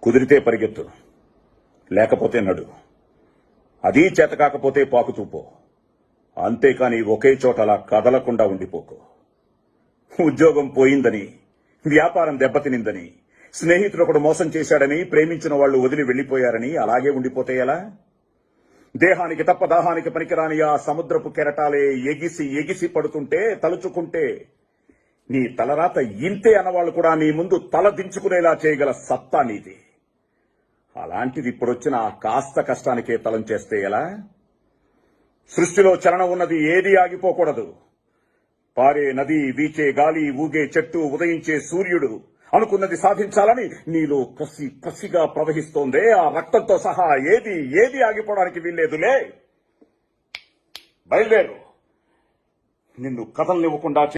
కుదిరితే పరిగెత్తు, లేకపోతే నడు. అదీ చేత కాకపోతే పాకుతూపో. అంతేకాని ఒకే చోట అలా కదలకుండా ఉండిపోకు. ఉద్యోగం పోయిందని, వ్యాపారం దెబ్బతినిందని, స్నేహితుడు ఒకడు మోసం చేశాడని, ప్రేమించిన వాళ్లు వదిలి వెళ్లిపోయారని అలాగే ఉండిపోతే ఎలా? దేహానికి తప్ప దాహానికి పనికిరాని ఆ సముద్రపు కెరటాలే ఎగిసి ఎగిసి పడుతుంటే తలుచుకుంటే నీ తలరాత ఇంతే అన్నవాళ్లు కూడా నీ ముందు తల దించుకునేలా చేయగల సత్తా నీది. అలాంటిది ఇప్పుడొచ్చిన ఆ కాస్త కష్టానికే తలం చేస్తే ఎలా? సృష్టిలో చలనం ఉన్నది ఏదీ ఆగిపోకూడదు. పారే నది, వీచే గాలి, ఊగే చెట్టు, ఉదయించే సూర్యుడు అనుకున్నది సాధించాలని నీలో కసి కసిగా ప్రవహిస్తోందే, ఆ రక్తంతో సహా ఏది ఆగిపోవడానికి వీల్లేదులే. బయలుదేరు. నిన్ను కథల్నివ్వకుండా